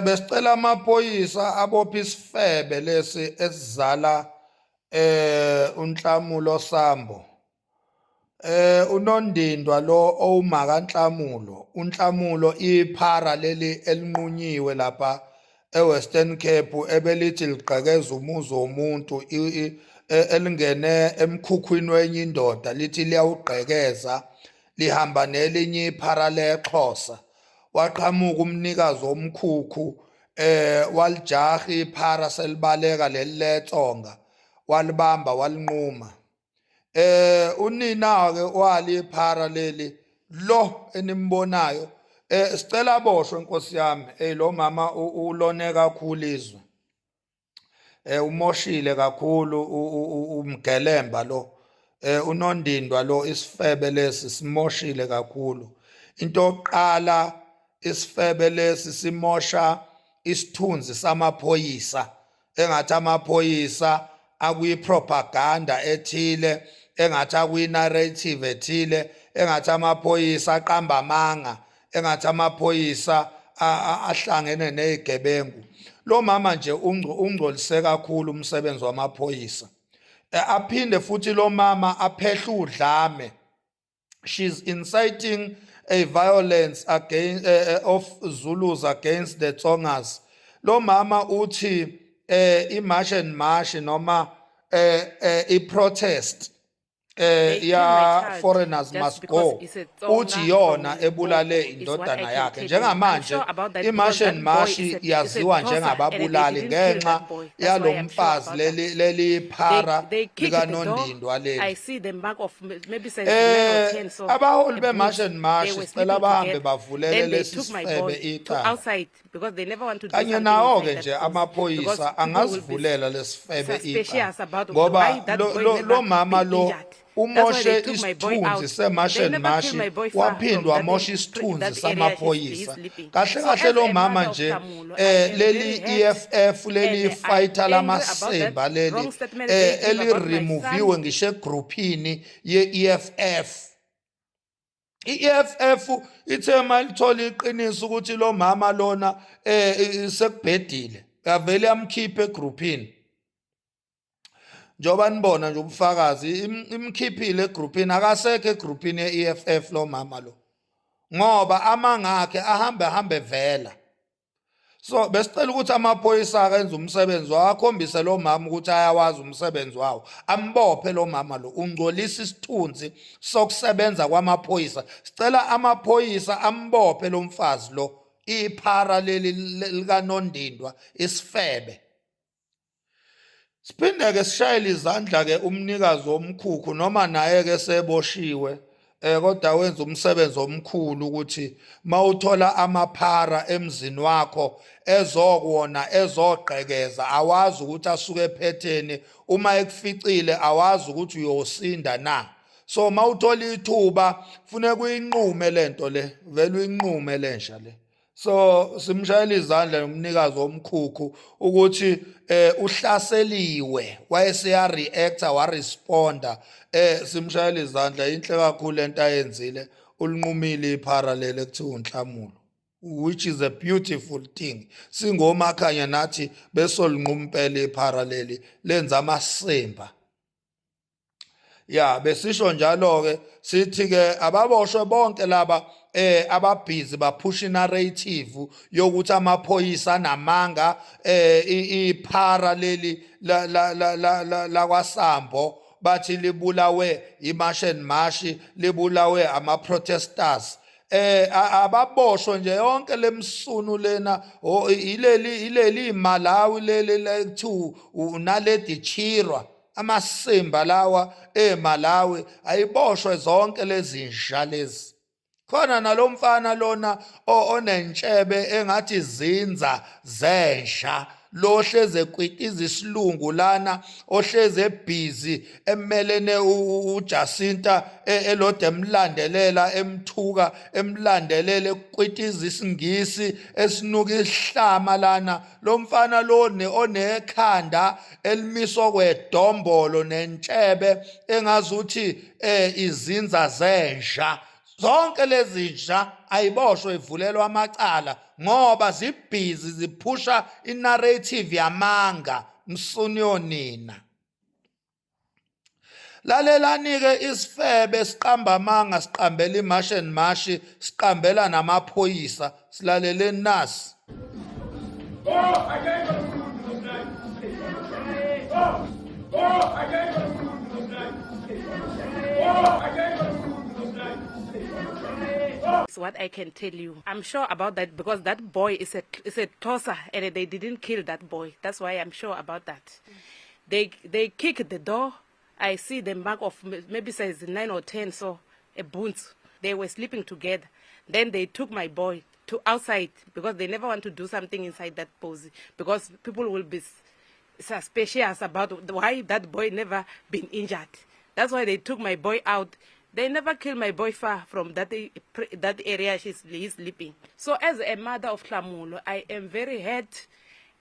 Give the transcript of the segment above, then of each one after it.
Besicela amaphoyisa abopha isifebe lesi esizala uNhlamulo Sambo. Unondindwa lo owumaka Nhlamulo, uNhlamulo iphara leli elinqunyiwe lapha eWestern Cape ebelithi ligqekeza umuzi womuntu elingene emkhukhwini wenye indoda lithi liyawugqekeza lihamba nelinye iphara leXhosa. Waqhamuka umnikazi womkhukhu walijaha iphara selibaleka leli letsonga walibamba walinquma. Unina ke wali iphara leli lo enimbonayo sicela aboshwe Nkosi yami lo mama ulone kakhulu izwe umoshile kakhulu umgelemba lo unondindwa lo isifebe lesi simoshile kakhulu into yokuqala isifebe lesi simosha isithunzi samaphoyisa engathi amaphoyisa akuyipropaganda ethile engathi akuyinarrative ethile engathi amaphoyisa aqamba amanga engathi amaphoyisa ahlangene nezigebengu. Lo mama nje ungcolise kakhulu umsebenzi wamaphoyisa. Aphinde futhi lo mama aphehla udlame. She's inciting a violence against of Zulus against the Tsongas. Lo mama uthi i-march and march noma i-protest ya foreigners must go uthi yona ebulale indodana yakhe. Njengamanje i-march and march yaziwa njengababulali ngenxa yalo mfazi leli phara likanondindwa leli. Abaholi be-march and march sicela bahambe bavulele lesi sifebe icala kanye nawo-ke nje amaphoyisa angazivulela lesifebe icala ngoba lo mama lo umoshe isithunzi se-march and march waphindwa wamosha isithunzi samaphoyisa. Kahle kahle lo mama nje leli EFF leli fighter lamasemba leli elirimuviwe ngisho egroupini ye-EFF. I-EFF ithe malithola iqiniso ukuthi lo mama lona sekubhedile avele amkhiphe egroupini. Njoba nibona nje ubufakazi imkhiphile egroupini akasekho egroupini ye-EFF lo mama lo ngoba amangakhe ahambe vela. So besicela ukuthi amaphoyisa akenze umsebenzi wawo akhombise lo mama ukuthi ayawazi umsebenzi wawo ambophe lo mama lo ungcolisa isithunzi sokusebenza kwamaphoyisa. Sicela amaphoyisa ambophe lo mfazi lo iphara leli likanondindwa isifebe. Siphinde ke sishayele izandla ke umnikazi womkhukhu noma naye ke seboshiwe kodwa wenza umsebenzi omkhulu ukuthi mawuthola amaphara emzini wakho ezokuona ezogqekeza awazi ukuthi asuke ephetheni uma ekuficile awazi ukuthi uyosinda na. So mawuthola ithuba funeka uyinqume lento le vele uyinqume lensha le. So simshayela izandla nomnikazi womkhukhu ukuthi uhlaseliwe wayeseya reacta wa responda simshayela izandla inhle kakhulu lento ayenzile ulinqumile iphara leli ekuthiwa uNhlamulo which is a beautiful thing. Singomakhanya nathi besolinqumpela iphara leli lenza amasemba. Ya besisho njalo ke sithi ke ababoshwe bonke laba ababhizi baphusha narrative yokuthi amaphoyisa namanga iphara leli la kwaSambo bathi libulawe i-march and march libulawe ama-protesters. Ababoshwe nje yonke lemsunu lena ileli Malawi leli lethu unaledi Chirwa amasemba lawa eMalawi ayiboshwe zonke lezi nsha lezi. Khona nalomfana lona onentshebe engathi zinza zensha lohleze kwitiza isilungu lana ohleze ebhizi emelene uJacinta elode emlandelela emthuka emlandelele kwitiza isingisi esinuka isihlama lana. Lo mfana lone onekhanda elimiswa kwedombolo nentshebe engazuthi izinza zensha zonke lezi nja ayiboshwe ivulelwa amacala ngoba zibhizi ziphusha inarrative yamanga msuniyonina. Lalelani-ke isifebe siqamba amanga siqambela imashi and mashi siqambela namaphoyisa silaleleni nasi. What I can tell you, I'm sure about that because that boy is a tosser and they didn't kill that boy. That's why I'm sure about that. They kicked the door. I see the mark of maybe size 9 or 10, so a boons. They were sleeping together. Then they took my boy to outside because they never want to do something inside that pose because people will be suspicious about why that boy never been injured. That's why they took my boy out. They never killed my boy far from that area he's sleeping. So as a mother of Klamulo, I am very hurt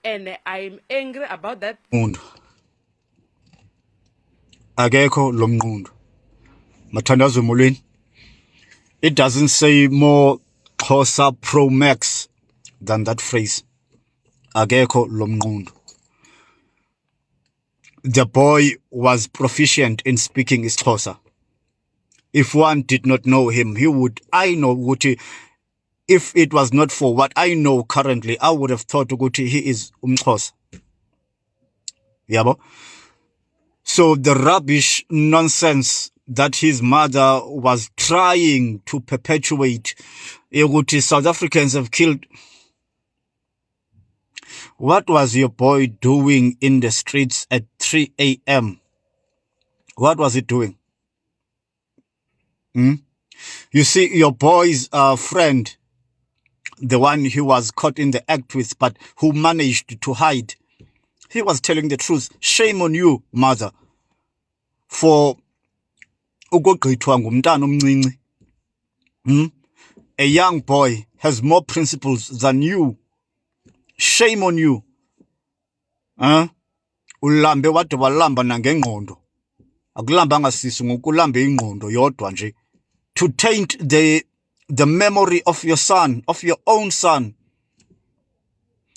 and I'm angry about that. Akekho lo mnqundo. Mathandazo molweni. It doesn't say more Xhosa Pro Max than that phrase. Akekho lo mnqundo. The boy was proficient in speaking isiXhosa. If one did not know him, I know ukuthi if it was not for what I know currently, I would have thought ukuthi he is umXhosa. Yabo? So the rubbish nonsense that his mother was trying to perpetuate, ukuthi South Africans have killed. What was your boy doing in the streets at 3 a.m.? What was he doing? You see, your boy's friend, the one who was caught in the act with, but who managed to hide, he was telling the truth. Shame on you, mother, for ukugqithwa ngumntana omncinci. A young boy has more principles than you. Shame on you. Ulambe wade walamba nangengqondo. Akulambanga sisi ngokulambe ingqondo yodwa nje. To taint the memory of your son, of your own son.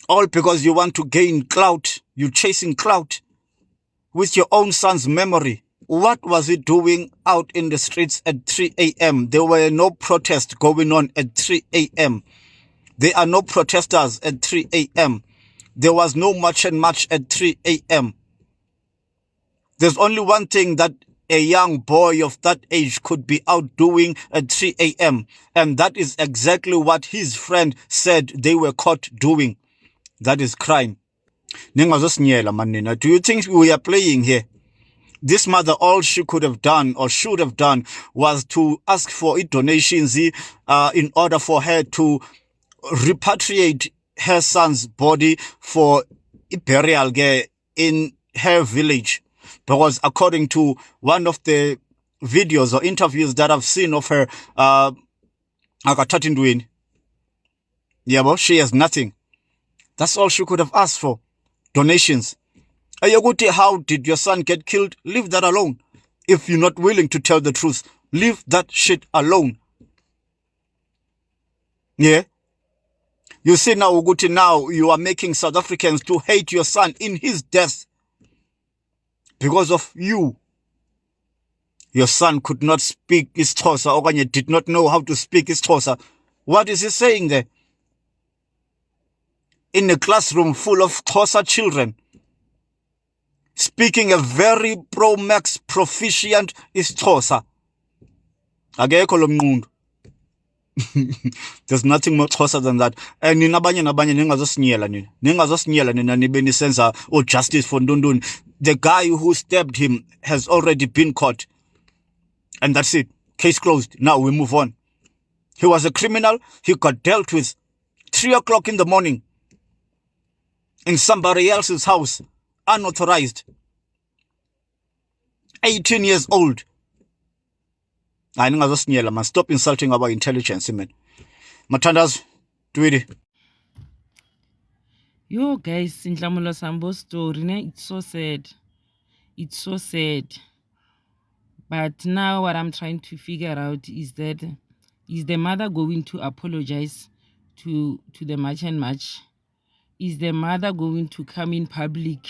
All because you want to gain clout. You're chasing clout with your own son's memory. What was he doing out in the streets at 3 a.m.? There were no protests going on at 3 a.m. There are no protesters at 3 a.m. There was no march and march at 3 a.m. There's only one thing that a young boy of that age could be out doing at 3 a.m. And that is exactly what his friend said they were caught doing. That is crime. Do you think we are playing here? This mother, all she could have done or should have done was to ask for donations in order for her to repatriate her son's body for burial in her village. Because according to one of the videos or interviews that I've seen of her, she has nothing. That's all she could have asked for. Donations. How did your son get killed? Leave that alone. If you're not willing to tell the truth, leave that shit alone. Yeah? You see now, Uguti, now you are making South Africans to hate your son in his death. Because of you. Your son could not speak isiXhosa, or did not know how to speak isiXhosa. What is he saying there? In a classroom full of Xhosa children, speaking a very pro-max proficient isiXhosa. Akekho lo mnqundo. There's nothing more Xhosa than that. And nabanye ningazosinyela nina nibe nisenza justice for Ndundun. The guy who stabbed him has already been caught. And that's it. Case closed. Now we move on. He was a criminal. He got dealt with 3 o'clock in the morning in somebody else's house, unauthorized. 18 years old. I man. Stop insulting our intelligence, man. Mathandazo, Tweety. Yo, guys, in Ndlamulo Sambo story, it's so sad. It's so sad. But now what I'm trying to figure out is that Is the mother going to apologize to the March and March? Is the mother going to come in public?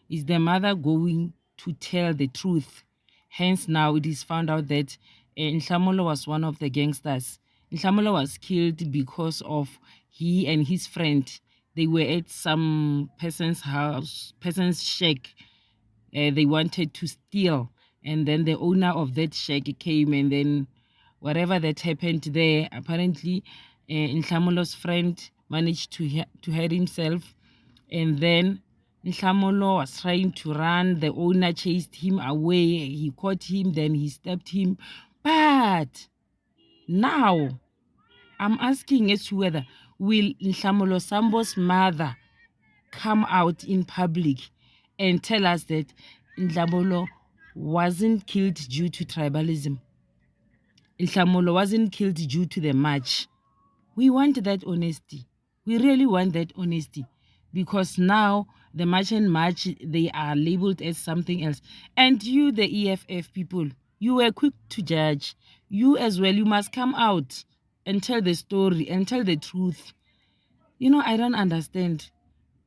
Is the mother going to tell the truth? Hence, now it is found out that Nhlamolo was one of the gangsters. Nhlamolo was killed because of he and his friend. They were at some person's house, person's shack. They wanted to steal, and then the owner of that shack came, and then whatever that happened there, apparently Nhlamolo's friend managed to hurt himself, and then Nhlamolo was trying to run. The owner chased him away. He caught him, then he stabbed him. But now I'm asking as to whether will Nhlamolo Sambo's mother come out in public and tell us that Nhlamolo wasn't killed due to tribalism. Nhlamolo wasn't killed due to the march. We want that honesty. We really want that honesty, because now the March and March, they are labeled as something else. And you, the EFF people, you were quick to judge. You as well, you must come out and tell the story and tell the truth. You know, I don't understand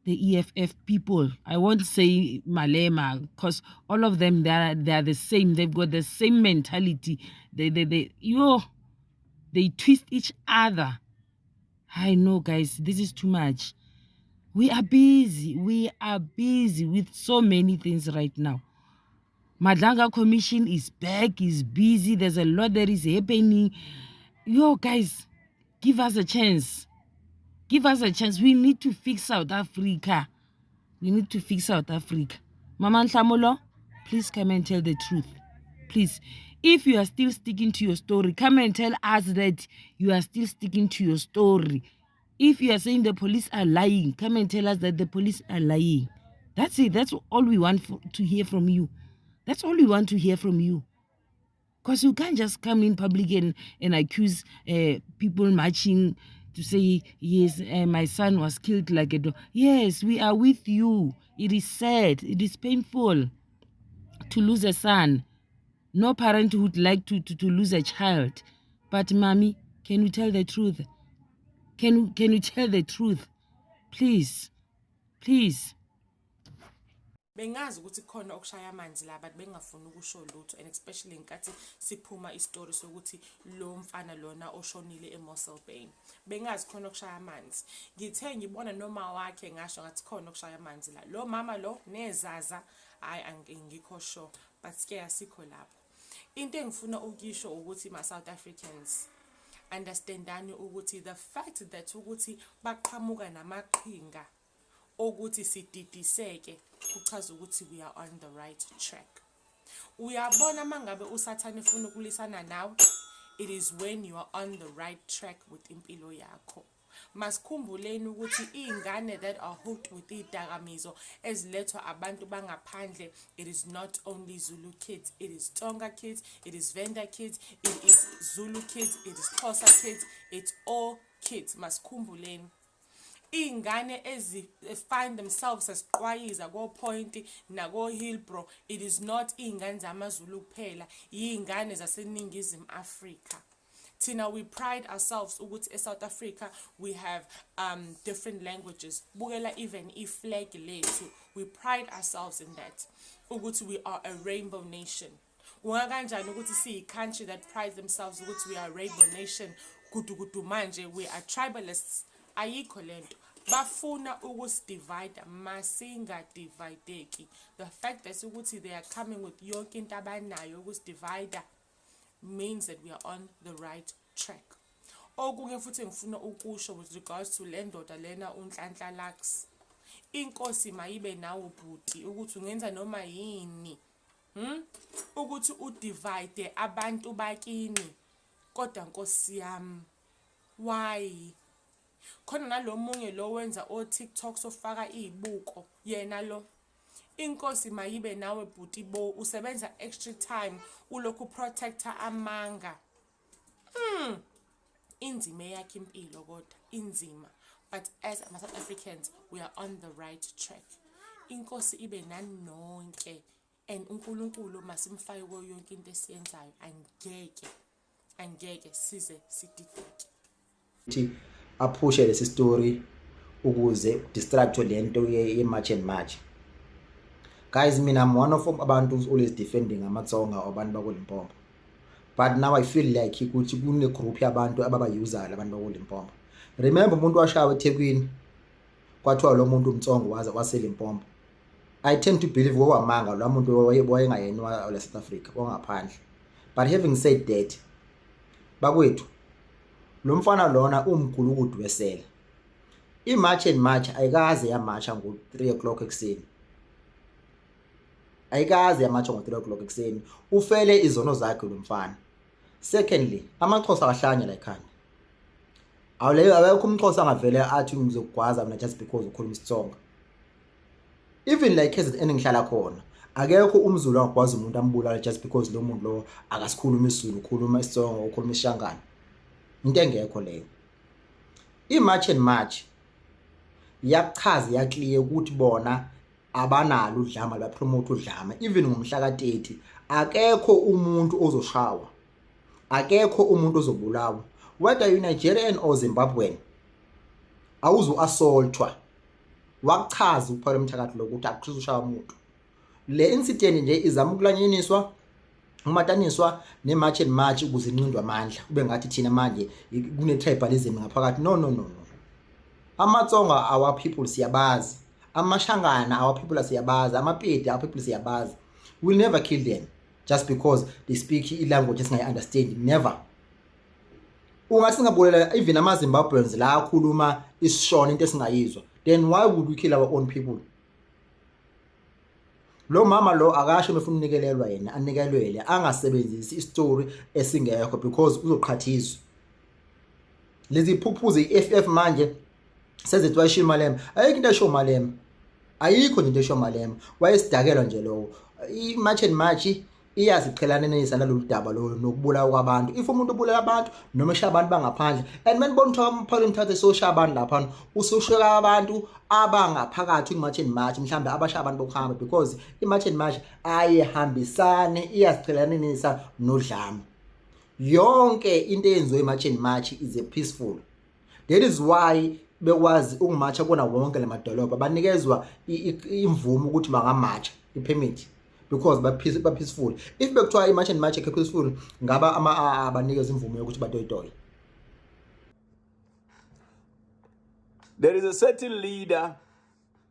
the EFF people. I won't say Malema, because all of them, they are the same. They've got the same mentality. They twist each other. I know, guys, this is too much. We are busy. We are busy with so many things right now. Madlanga Commission is back, is busy. There's a lot that is happening. Yo, guys, give us a chance. Give us a chance. We need to fix South Africa. We need to fix South Africa. Mama Nhlamolo, please come and tell the truth. Please. If you are still sticking to your story, come and tell us that you are still sticking to your story. If you are saying the police are lying, come and tell us that the police are lying. That's it. That's all we want to hear from you. That's all we want to hear from you. Because you can't just come in public and accuse people marching to say, yes, my son was killed like a dog. Yes, we are with you. It is sad. It is painful to lose a son. No parent would like to lose a child. But, mommy, can you tell the truth? Can you tell the truth? Please. Please. Bengazi ukuthi khona okushaya amanzi la but bengafuni ukusho lutho, and especially nkathi siphuma istory sokuthi lo mfana lona oshonile eMossel Bay. Bengazi khona okushaya amanzi. Ngithe ngibona noma wakhe ngasho ngathi khona okushaya amanzi la. Lo mama lo nezaza hayi angikho sure, but sike asikho lapho. Into engifuna ukisho ukuthi ma South Africans understandani ukuthi the fact that ukuthi baqhamuka namaqhinga ukuthi sididiseke kuchaza ukuthi we are on the right track. Uyabona mangabe usathane ufuna ukulisana nawe, it is when you are on the right track with impilo yakho. Masikhumbuleni ukuthi izingane that are hooked with idagamizo ezilethwa abantu bangaphandle, it is not only Zulu kids, it is Tonga kids, it is Venda kids, it is Zulu kids, it is Xhosa kids, it's all kids. Masikhumbuleni ingane find themselves as Qwayiza go Point na go Hillbrow, it is not ingane zamaZulu kuphela, ingane zaseNingizimu Afrika. Tina, we pride ourselves ukuthi eSouth Africa we have different languages. Bukela even iflag lethu, we pride ourselves in that. Ukuthi we are a rainbow nation. Ungakanjani ukuthi siyi country that prides themselves ukuthi we are a rainbow nation, kudu manje we are tribalists. Ayikho lento. Bafuna ukusidivide, masinga divideki. The fact that ukuthi they are coming with yonke into abanayo ukusidivide means that we are on the right track. Okunye futhi ngifuna ukusho with regards to le ndoda lena uNhlanhla Lux. Inkosi mayibe nawo bhuti ukuthi ungenza noma yini. Ukuthi udivide abantu bakini. Kodwa Nkosi yami, why? Khona nalomunye lo wenza o TikTok sofaka izibuko yena lo. Inkosi mayibe nawe bhuti bo usebenza extra time ulokhu protector amanga. Inzima yakhe impilo kodwa inzima, but as South Africans we are on the right track. Inkosi ibe nani nonke and uNkulunkulu masimfake kuyo yonke into esiyenzayo angeke. angeke size sidideke. Ukuthi aphushe lesi story ukuze distract lento ye-match and match. Guys, mina I'm one of abantu who's always defending amatsonga abantu bakuLimpopo. But now I feel like ukuthi kune group yabantu ababayuzayo abantu bakuLimpopo. Remember umuntu washawa eThekwini kwathiwa lo muntu umtsongo waza waseLimpopo. I tend to believe wamanga lo muntu wayengayena wa South Africa wangaphandle. But having said that, bakwethu lo mfana lona umgulukudu wesela. I-match and match ayikaze yamatcha ngo-3 o'clock ekseni. Ayikaze yamatcha ngo-3 o'clock ekseni. Ufele izono zakhe lo mfana. Secondly, amaXhosa ahlanya la ekhaya. Awekho umXhosa angavele athi ngizokugwaza mina just because ukhuluma isitsonga. Even like KZN engihlala khona, akekho umZulu angakwazi umuntu ambulala just because lo muntu lo akasikhuluma isiZulu, ukhuluma isitsonga, ukhuluma isishangana. Into engekho leyo. I-match and match yachaza yaclear ukuthi bona abanalo udlama ba promote udlama. Even ngomhla ka-30 akekho umuntu ozoshawa, akekho umuntu ozobulawa, whether you Nigerian or Zimbabwean, awuzu assaultwa. Wachaza uphela umthakathi lokuthi akusiza ushaya umuntu. Le incident nje izama ukulanyeniswa umataniswa ne-match and match ukuze incindwe amandla ube ngathi thina manje kune-tribalism ngaphakathi. No. Amatsonga our people siyabazi, amashangana our people siyabazi, amapedi our people siyabazi. We'll never kill them just because they speak i-language esingayi-understand. Never. Ungasingabulela even ama-Zimbabweans la akhuluma isishona into esingayizwa. Then why would we kill our own people? Lo mama lo akasho befuna unikelelwa yena anikelwele angasebenzisi istory esingekho because uzoqhathizwa. Lezi phuphuze iFF manje sezithi wayishiya Malema. Ayikho into esho Malema. Ayikho into esho Malema. Wayesidakelwa nje lo. I-match and match iyaziqhelanisa nalolu daba lo nokubulawa kwabantu. If umuntu ubulala abantu noma eshaya abantu bangaphandle, and man bona uthola umphakathi umthathe soshaya abantu lapha, usosheka abantu abangaphakathi ku-match and match, mhlambe abashaya abantu bokuhamba, because i-match and match ayihambisane, iyaziqhelanisa nodlame. Yonke into eyenziwe i-match and match is a peaceful. That is why bekwazi ukumatcha kona wonke lemadolobha banikezwa imvumo ukuthi bangamatcha, i-permit, because ba peaceful. If bekuthiwa i-match and match ekho peaceful, ngaba abanikeza imvumo yokuthi batoyitoye. There is a certain leader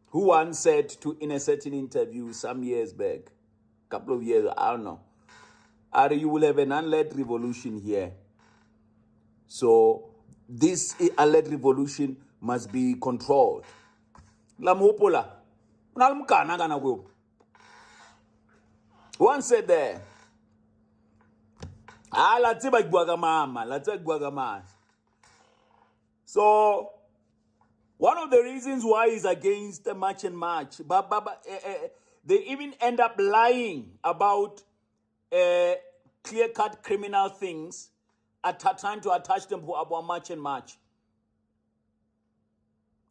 who once said in a certain interview some years back, couple of years, I don't know, you will have an unled revolution here. So this unled revolution must be controlled. One said there, so one of the reasons why he's against the match and match, they even end up lying about clear-cut criminal things, trying to attach them to about match and match.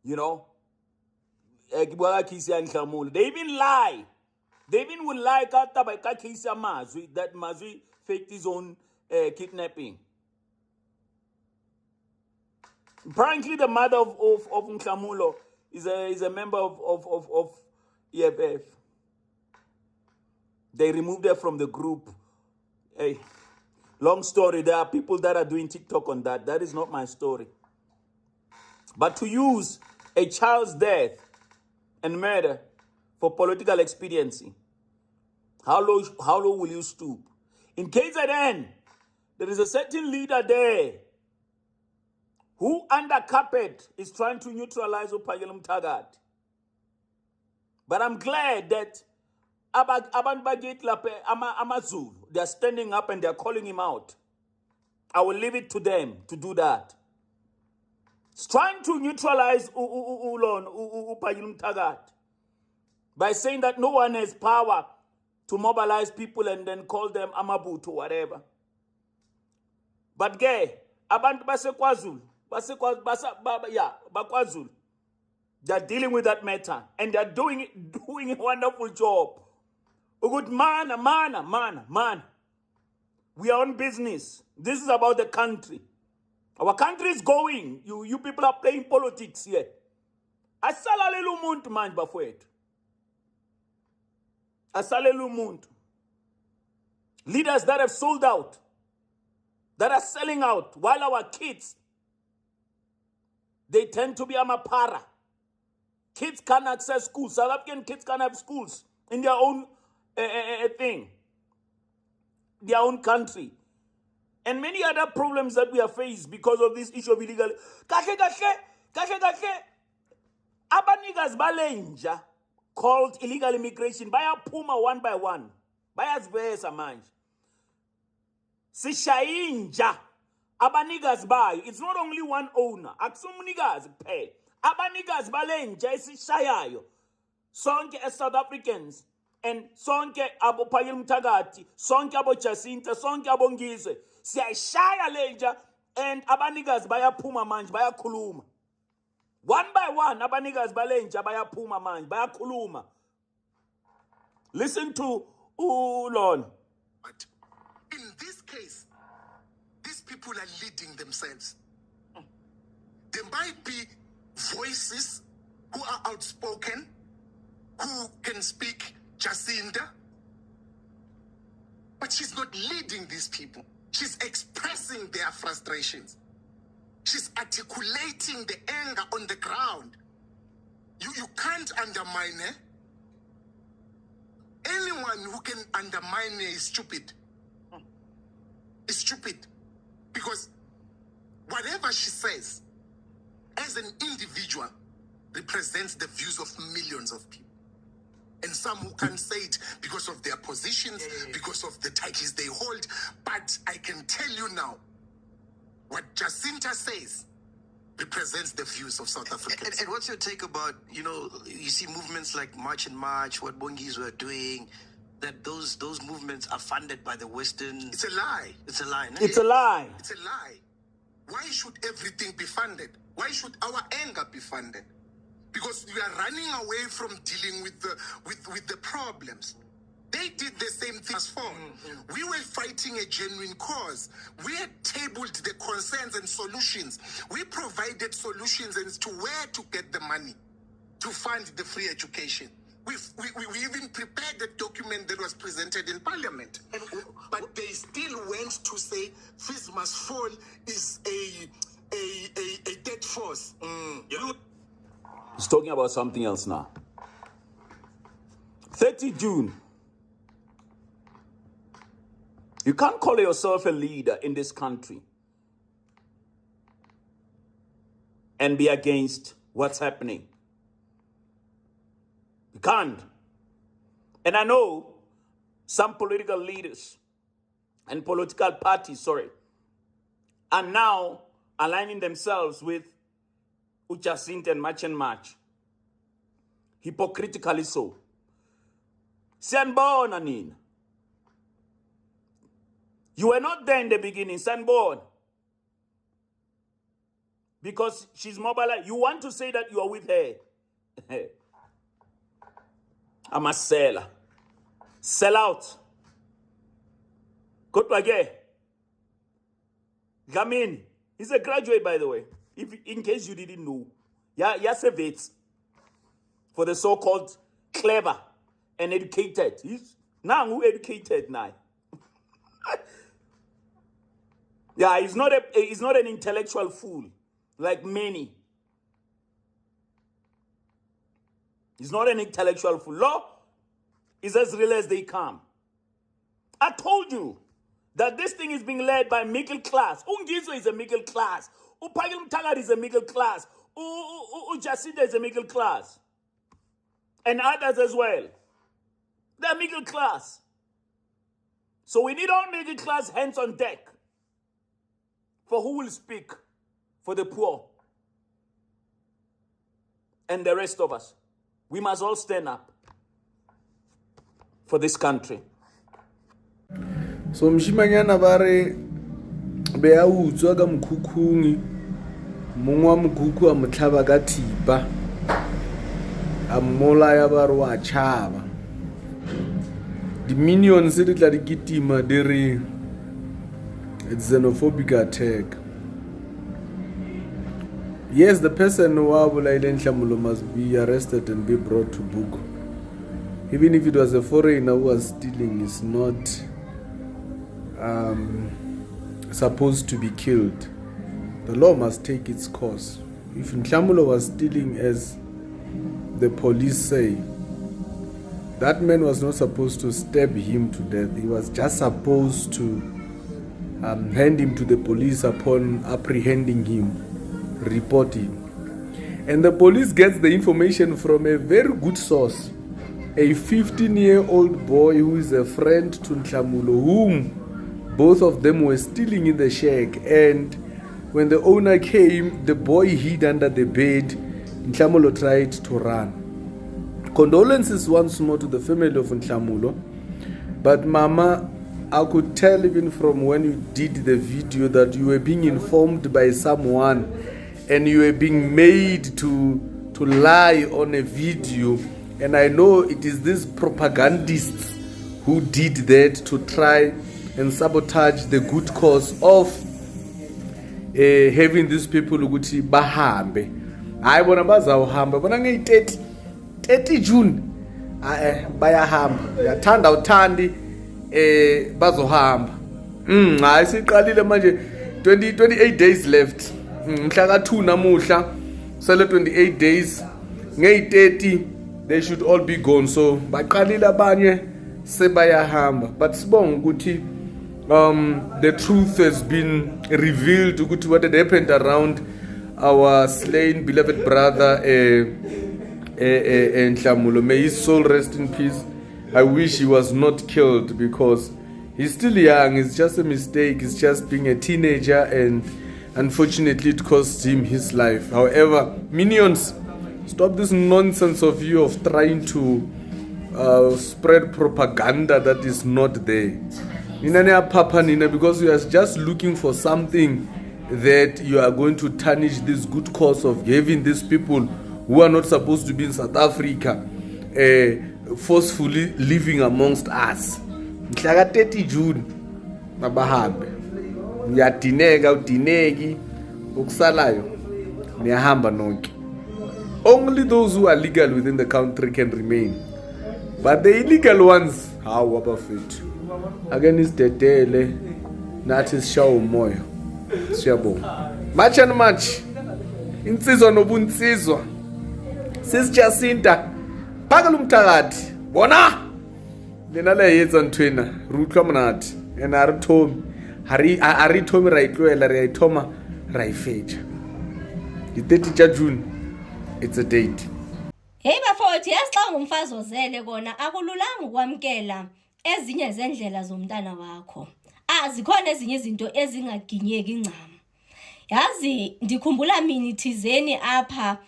You know, they even lie. They even will lie that Mazwi faked his own kidnapping. Apparently, the mother of Nhlamulo is a member of EFF. They removed her from the group. Hey, long story. There are people that are doing TikTok on that. That is not my story. But to use a child's death and murder for political expediency, how low will you stoop? In KZN, there is a certain leader there who under carpet is trying to neutralize Upayela Mthagat. But I'm glad that Abantu Bagit Lape Amazulu, they are standing up and they are calling him out. I will leave it to them to do that. It's trying to neutralize Upayela Mthagat by saying that no one has power to mobilize people and then call them Amabutu or whatever. But gay, Abantu Basekwazulu, Bakwazulu, they're dealing with that matter and they're doing a wonderful job. A good man. We are on business. This is about the country. Our country is going. You people are playing politics here. Asalalelu umuntu manje bafowethu. Asalelu umuntu. Leaders that have sold out, that are selling out, while our kids, they tend to be amapara. Kids can't access schools. South African kids can't have schools in their own thing, their own country. And many other problems that we are faced because of this issue of illegal. Abanigas balenja called illegal immigration. Baya puma one by one. Baya zvesa manje. Sishayinja. Abanigas bayo. It's not only one owner. Aksumnigas pay. Abanigas balenja isishayayo. Sonke as South Africans. And sonke abo Payil Mtagati. Sonke abo Jacinta. Sonke abo Ngizwe. Siyashaya lenja. And abanigas baya puma manje. Baya kuluma. One by one, abanigas balenja baya puma manje. Baya kuluma. Listen to Lon. But in this case, these people are leading themselves. There might be voices who are outspoken, who can speak Jacinda, but she's not leading these people. She's expressing their frustrations. She's articulating the anger on the ground. You can't undermine her. Anyone who can undermine her is stupid. Is stupid. Because whatever she says, as an individual, represents the views of millions of people. And some who can say it because of their positions, because of the titles they hold. But I can tell you now, what Jacinta says represents the views of South Africans. And what's your take about, you see movements like March and March, what Bongis were doing, that those movements are funded by the Western... It's a lie. It's a lie. No? It's a lie. It's a lie. Why should everything be funded? Why should our anger be funded? Because we are running away from dealing with the problems. They did the same thing as for. We were fighting a genuine cause. We had tabled the concerns and solutions. We provided solutions as to where to get the money to fund the free education. We even prepared the document that was presented in Parliament. But they still went to say fees must fall is a dead force. He's talking about something else now. 30 June. You can't call yourself a leader in this country and be against what's happening. You can't. And I know some political leaders and political parties, are now aligning themselves with Jacinta and March and March. Hypocritically so. Sanborn Nina. You were not there in the beginning, Sanborn. Because she's mobilized. You want to say that you are with her. I'm a seller. Sell out. Go to again. Gamin. He's a graduate, by the way. In case you didn't know. Yeah, vet for the so-called clever and educated. He's now who educated now. Yeah, he's not an intellectual fool like many. He's not an intellectual fool. Law is as real as they come. I told you that this thing is being led by middle class. Ungizwe is a middle class. Payil Mtagati is a middle class. Jacinta is a middle class. And others as well. They're middle class. So we need all middle class hands on deck. For who will speak for the poor and the rest of us? We must all stand up for this country. So mshimanyana bare beya utswa ka mkhukhungi mongwa mkhukhu a motlhaba ka thipa a mmola ya bare wa tshaba di minions di tla di kitima di re It's xenophobic attack. Yes, the person who must be arrested and be brought to book. Even if it was a foreigner who was stealing, is not supposed to be killed. The law must take its course. If Nhlamulo was stealing, as the police say, that man was not supposed to stab him to death. He was just supposed to hand him to the police upon apprehending him, report him. And the police gets the information from a very good source, a 15-year-old boy who is a friend to Nhlamulo, whom both of them were stealing in the shack. And when the owner came, the boy hid under the bed. Nhlamulo tried to run. Condolences once more to the family of Nhlamulo. But Mama, I could tell even from when you did the video that you were being informed by someone and you were being made to lie on a video. And I know it is these propagandists who did that to try and sabotage the good cause of having these people ukuthi bahambe. Hayi bona bazawuhamba bona ngeyi 30 June bayahamba. Yathanda uthandi bazohamba. Hayi siqalile manje 28 days left. Mhla ka 2 namuhla sele 28 days. Ngeyi 30 they should all be gone. So baqalile abanye sebayahamba. But sibonga ukuthi the truth has been revealed ukuthi what had happened around our slain beloved brother Nhlamulo. May his soul rest in peace. I wish he was not killed because he's still young. It's just a mistake. It's just being a teenager, and unfortunately it cost him his life. However, minions, stop this nonsense of you of trying to spread propaganda that is not there. Because you are just looking for something that you are going to tarnish this good cause of having these people who are not supposed to be in South Africa forcefully living amongst us. Mhla 30 June mabahambe. Niyadineka udineki ukusalayo niyahamba nonke. Only those who are legal within the country can remain. But the illegal ones, how abafethu. Again is dedele nathi sishawa umoya. Siyabonga. Much and much. Insizwa nobunsizwa. Sis Jacinta phakela umthakathi. Bona lena le yetsa ntwena rutlwa mnati ena ari thomi ari thomi ra itlwela ra ithoma ra ifeja. The 30 June, it's a date. Hey bafowethu, yasixa ngumfazi ozele kona akululanga ukwamkela ezinye zendlela zomntana wakho. Zikhona ezinye izinto ezingaginyeki incam. Yazi ndikhumbula mini thizeni apha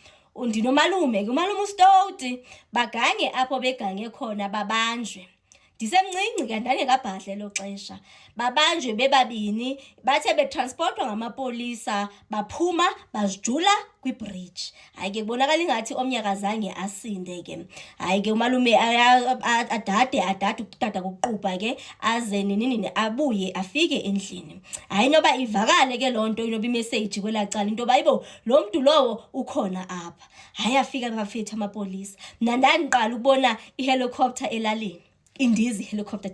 ndinomalume umalume uStoti bagange apho begange khona babanjwe. Ndisemncinci kandane kabhadle lo xesha. Babanjwe bebabini bathe betransportwa ngamapolisa baphuma bazijula kwibridge. Hayi ke kubonakala ingathi omnyaka zange asinde ke. Hayi ke umalume adade ukutata kuquba ke aze nini abuye afike endlini. Hayi noba ivakale ke lonto inoba imessage kwelacala into bayibo lo muntu lowo ukhona apha. Hayi afika bafetha amapolisa. Mina ndandiqala ukubona ihelicopter elalini. Indizi helicopter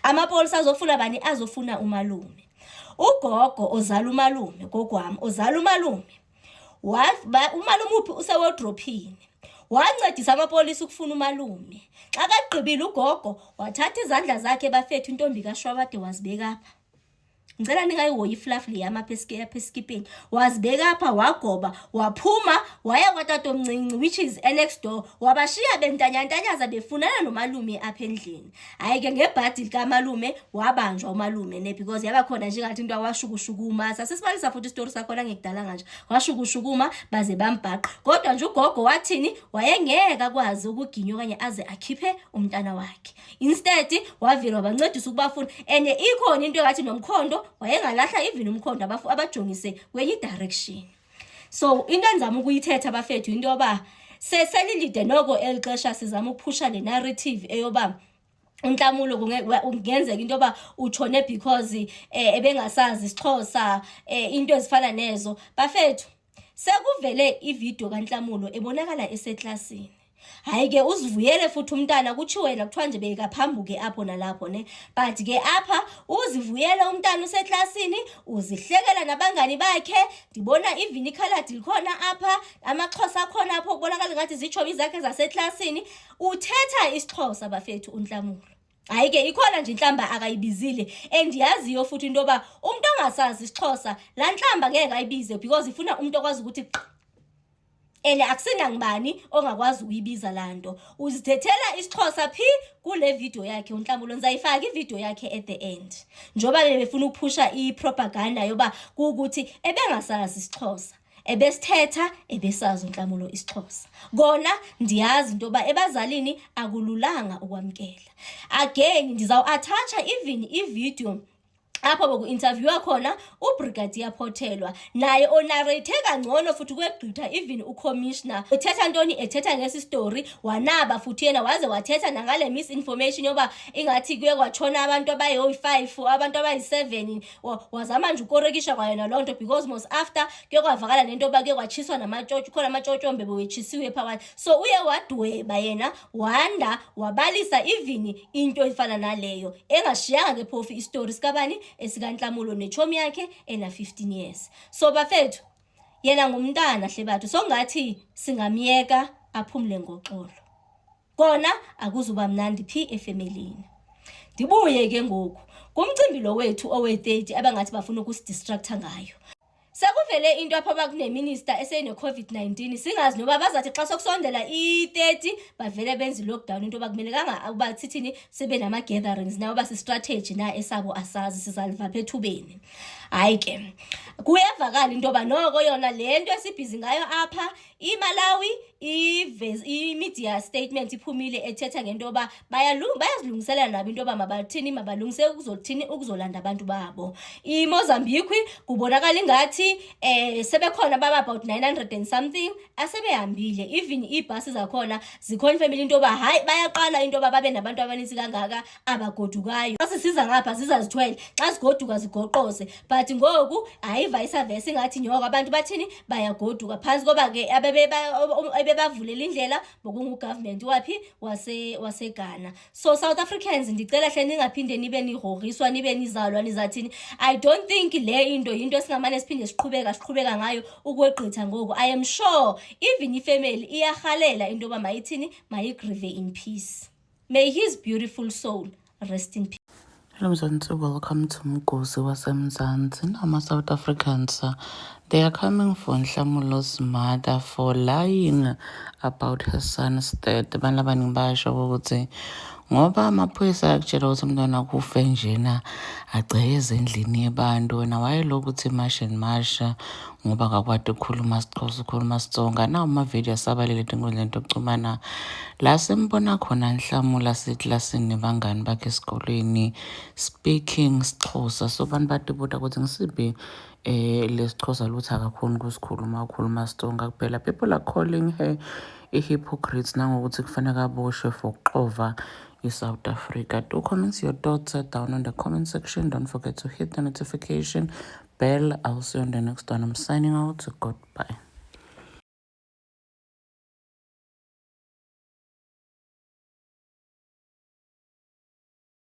amapolisa azofuna bani azofuna umalume. Ugogo ozala umalume gogwami ozala umalume umalume uphi usewodrophini wancedisa amapolisa ukufuna umalume. Xa kagqibile ugogo wathatha izandla zakhe bafethu intombi kaShwabade wazibeka apha. Ngicela ningayihoyi iflafli yamapheskipeni wazibeka apha wagoba waphuma waya kwatata omncinci which is next door wabashiya bentanyantanyaza befunana nomalume apha endlini. Hayi ke ngebhadi likaMalume wabanjwa umalume ne because yaba khona nje ngathi into awashukushukuma sasibalisa futhi istory sakhona ngekudala kanje washukushukuma baze bambhaqa kodwa nje ugogo wathini wayengeka kwazi ukuginywa kanye aze akhiphe umntana wakhe. Instead wavela bancedisa ukubafuna ene ikhona into ngathi nomkhondo wayengalahla even umkhondo abajongise kwenye direction. So into enzama ukuyithetha bafethu into yoba seselilide noko elixesha sizama ukuphusha le narrative eyoba uNhlamulo kungenzeka into yoba utshone because ebengasazi isiXhosa into ezifana nezo. Bafethu, sekuvele ividiyo kaNhlamulo ebonakala eseklasini. Hayi-ke uzivuyele futhi umntana kutshiwo yena kuthiwa nje bekaphambuke apho nalapho ne. But ke apha uzivuyele umntana useklasini, uzihlekela nabangani bakhe. Ndibona even ikhaladi likhona apha, amaXhosa akhona apho kubonakala ngathi zitshomi zakhe zaseklasini. Uthetha isiXhosa bafethu uNhlamulo. Hayi-ke ikhona nje inhlamba akayibizile endiyaziyo futhi into yoba umuntu ongasazi isiXhosa laa nhlamba ngeke ayibize because ifuna umuntu okwazi ukuthi and akusinangubani ongakwazi ukuyibiza laa nto. Uzithethela isiXhosa phi kule video yakhe uNhlamulo. Nizayifaka ivideo yakhe at the end njoba befuna ukuphusha i-propaganda yoba kukuthi ebengasazi isiXhosa, ebesithetha ebesazi uNhlamulo isiXhosa. Kona ndiyazi into yoba ebazalini akululanga ukwamkela. Again ndizawu-athacha even ivideo apho boku-interviewa khona uBrigadier Phothelwa, naye onarrate kangcono futhi kwegqitha even uCommissioner. Ethetha ntoni? Ethetha ngesi story, wanaba futhi yena waze wathetha nangale misinformation yoba ingathi kuye kwatshona abantu abayi-5 abantu abayi-7. Wazama nje ukorekisha kwayona loo nto because most after kuye kwavakala nento yoba kuye kwatshiswa namatshotshi, khona amatshotshombe bewetshisiwe phakathi. So uye wadweba yena wanda wabalisa even into efana naleyo engashiyanga ke phofu istory sikabani esikaNhlamulo nechomi yakhe ena-15 years. So bafethu, yena ngumntana hle bathu, so ngathi singamyeka aphumle ngoxolo. Kona akuzuba mnandi phi efemelini. Ndibuye ke ngoku kumcimbi lo wethu owe-30 abangathi bafuna ukusidistracta ngayo. Sekuvele into apha bakuneminister esene-COVID-19 singazi noba bazathi xa sokusondela i-30 bavele benze i-lockdown into bakumelekanga uba thithini sebe nama-gatherings nayo basi-strategy na esabo asazi sizaliva pha ethubeni. Hayi-ke kuyevakala into yoba noko yona le nto esibhizi ngayo apha iMalawi i-media statement iphumile ethetha ngento yoba bayazilungiselela nabo into yoba mabathini mabalungise ukuzolanda abantu babo. IMozambique kubonakala ingathi sebekhona baba about 900 and something asebehambile. Even iibhasi zakhona ziconfirmile into yoba hayi bayaqala into yoba babe nabantu abaninzi kangaka abagodukayo. Xa sisiza ngapha zizazithwele, xa zigoduka zigoqoze. But ngoku hayi vice versa ingathi nyoko abantu bathini bayagoduka phansi koba ke ebebavulela indlela bokungu-government waphi waseGhana. So South Africans ndicela hle ningaphinde nibe nihoriswa nibe nizalwa nizathini. I don't think le into esingamane siphinde siqhubeka ngayo ukwegqitha ngoku. I am sure even ifamily iyarhalela into yoba mayithini mayigrive in peace. May his beautiful soul rest in peace. Hello Mzansi, welcome to Mgosi waseMzansi. Now South Africans, they are coming for Nhlamulo's mother for lying about her son's death. Abantu abaningi basho ukuthi ngoba amaphoyisa akutshela ukuthi umntwana kufe njena agceze endlini yebantu, wena wayelokhu uthi mash and masha ngoba akakwadi ukukhuluma isiXhosa ukhuluma isiTsonga. Nawo amavidiyo asabalele enkundleni yokuxhumana la simbona khona Nhlamulo aseklasini nebangani bakhe esikolweni speaking isiXhosa. So abantu batibuta ukuthi ngisiphi lesiXhosa luthi akakhoni ukusikhuluma ukhuluma isiTsonga kuphela. People are calling her a-hypocrite nangokuthi kufanele aboshwe for ukuxova South Africa. Do comment your thoughts down in the comment section. Don't forget to hit the notification bell. I'll see you on the next one. I'm signing out. Goodbye.